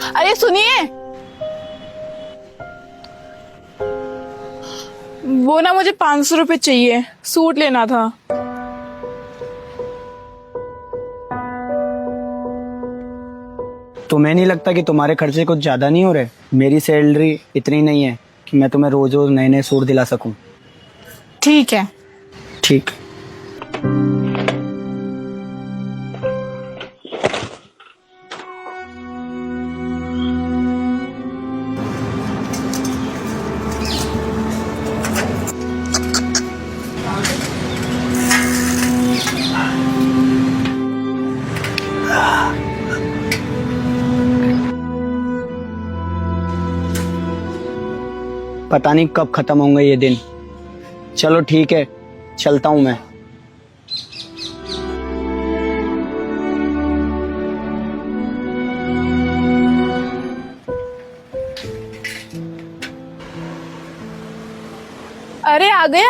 अरे सुनिए, वो ना मुझे 500 रुपये चाहिए, सूट लेना था। तुम्हें नहीं लगता कि तुम्हारे खर्चे कुछ ज्यादा नहीं हो रहे? मेरी सैलरी इतनी नहीं है कि मैं तुम्हें रोज रोज नए नए सूट दिला सकूं। ठीक है। ठीक। पता नहीं कब खत्म होंगे ये दिन। चलो ठीक है, चलता हूं मैं। अरे आ गए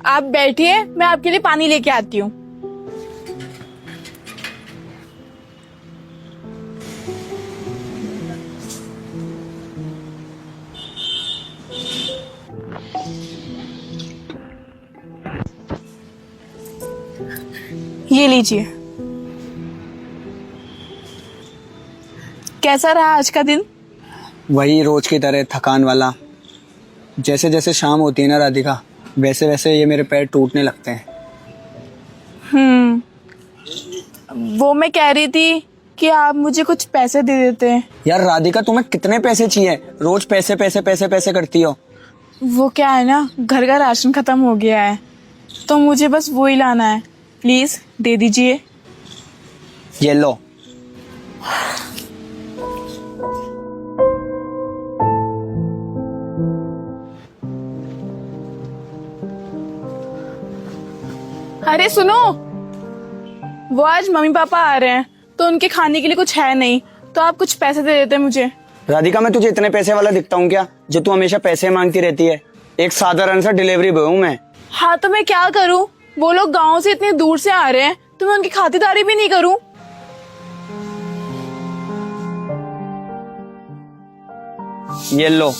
आप बैठिए, मैं आपके लिए पानी लेके आती हूँ। ये लीजिए। कैसा रहा आज का दिन? वही रोज की तरह थकान वाला। जैसे जैसे शाम होती है ना राधिका, वैसे वैसे ये मेरे पैर टूटने लगते हैं। वो मैं कह रही थी कि आप मुझे कुछ पैसे दे देते हैं। यार राधिका, तुम्हें कितने पैसे चाहिए? रोज पैसे पैसे पैसे पैसे करती हो। वो क्या है ना, घर का राशन खत्म हो गया है, तो मुझे बस वो ही लाना है। प्लीज दे दीजिए। ये लो। अरे सुनो, वो आज मम्मी पापा आ रहे हैं, तो उनके खाने के लिए कुछ है नहीं, तो आप कुछ पैसे दे देते मुझे। राधिका, मैं तुझे इतने पैसे वाला दिखता हूँ क्या, जो तू हमेशा पैसे मांगती रहती है? एक साधारण सा डिलीवरी बॉय हूँ मैं। हाँ तो मैं क्या करूँ, वो लोग गांव से इतनी दूर से आ रहे हैं, तो मैं उनकी खातिरदारी भी नहीं करूँ? ये लो।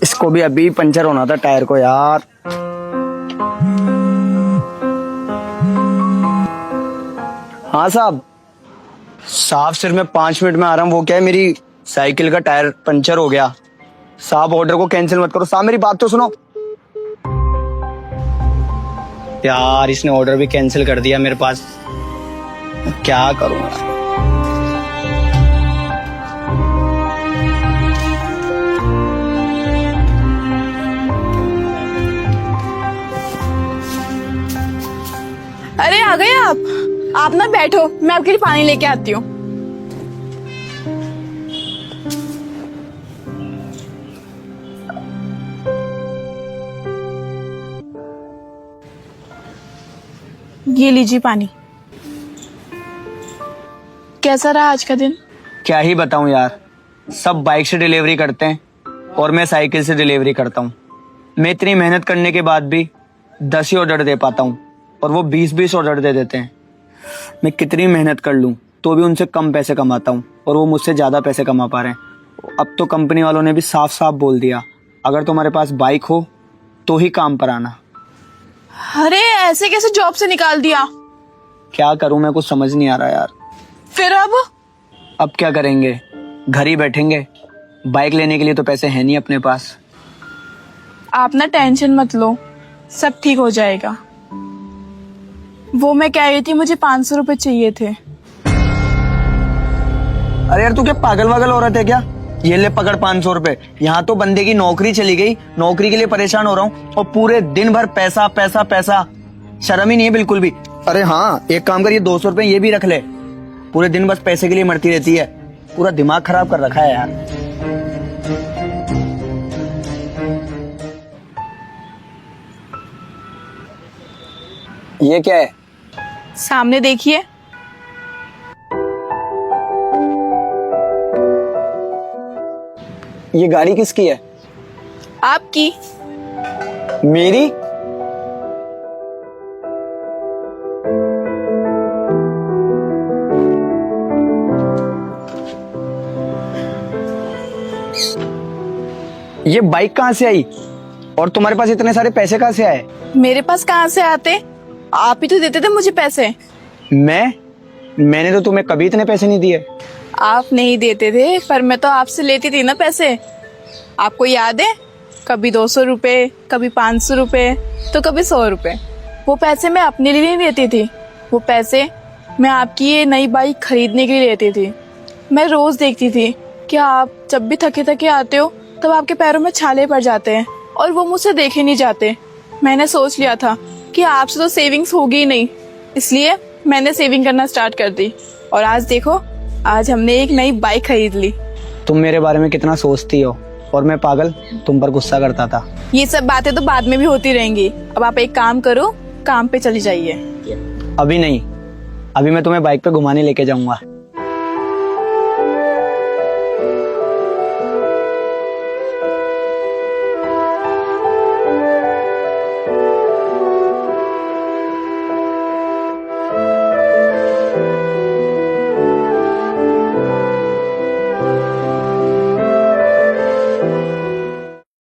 इसको भी अभी पंचर होना था टायर को यार। हाँ साहब सिर्फ मैं 5 मिनट में आ रहा हूँ। वो क्या है, मेरी साइकिल का टायर पंचर हो गया। साहब ऑर्डर को कैंसिल मत करो। साहब मेरी बात तो सुनो। यार इसने ऑर्डर भी कैंसिल कर दिया मेरे पास, क्या करूँगा। अरे आ गए आप ना बैठो, मैं आपके लिए पानी लेके आती हूँ। ये लीजिए पानी। कैसा रहा आज का दिन? क्या ही बताऊं यार, सब बाइक से डिलीवरी करते हैं और मैं साइकिल से डिलीवरी करता हूँ। मैं इतनी मेहनत करने के बाद भी 10 ही ऑर्डर दे पाता हूँ और वो 20-20 ऑर्डर दे देते हैं। मैं कितनी मेहनत कर लूँ तो भी उनसे कम पैसे कमाता हूँ और वो मुझसे ज़्यादा पैसे कमा पा रहे हैं। अब तो कंपनी वालों ने भी साफ साफ बोल दिया, अगर तुम्हारे पास बाइक हो तो ही काम पर आना। अरे ऐसे कैसे जॉब से निकाल दिया? क्या करूँ मैं, कुछ समझ नहीं आ रहा यार। फिर अब क्या करेंगे, घर ही बैठेंगे। बाइक लेने के लिए तो पैसे हैं नहीं अपने पास। आप ना टेंशन मत लो, सब ठीक हो जाएगा। वो मैं कह रही थी, मुझे 500 रुपए चाहिए थे। अरे यार तू क्या पागल वागल हो रहा था क्या? ये ले पकड़ 500 रुपए। यहाँ तो बंदे की नौकरी चली गई, नौकरी के लिए परेशान हो रहा हूँ और पूरे दिन भर पैसा पैसा पैसा। शर्म ही नहीं है बिल्कुल भी। अरे हाँ एक काम कर, ये 200 रुपए ये भी रख ले। पूरे दिन बस पैसे के लिए मरती रहती है, पूरा दिमाग खराब कर रखा है यार। ये क्या है? सामने देखिए। ये गाड़ी किसकी है? आपकी। मेरी? ये बाइक कहाँ से आई और तुम्हारे पास इतने सारे पैसे कहाँ से आए? मेरे पास कहाँ से आते? आप ही तो देते थे मुझे पैसे। मैंने तो तुम्हें कभी इतने पैसे नहीं दिए। आप नहीं देते थे, पर मैं तो आपसे लेती थी ना पैसे। आपको याद है? कभी 200 रुपए, कभी 500 रुपए, तो कभी 100 रुपए। वो पैसे मैं अपने लिए नहीं लेती थी, वो पैसे मैं आपकी ये नई बाइक खरीदने के लिए लेती थी। मैं रोज देखती थी कि आप जब भी थके थके आते हो तब आपके पैरों में छाले पड़ जाते हैं और वो मुझसे देखे नहीं जाते। मैंने सोच लिया था कि आपसे तो सेविंग्स होगी ही नहीं, इसलिए मैंने सेविंग करना स्टार्ट कर दी। और आज देखो, आज हमने एक नई बाइक खरीद ली। तुम मेरे बारे में कितना सोचती हो और मैं पागल तुम पर गुस्सा करता था। ये सब बातें तो बाद में भी होती रहेंगी। अब आप एक काम करो, काम पे चली जाइए। अभी नहीं, अभी मैं तुम्हें बाइक पे घुमाने लेके जाऊंगा।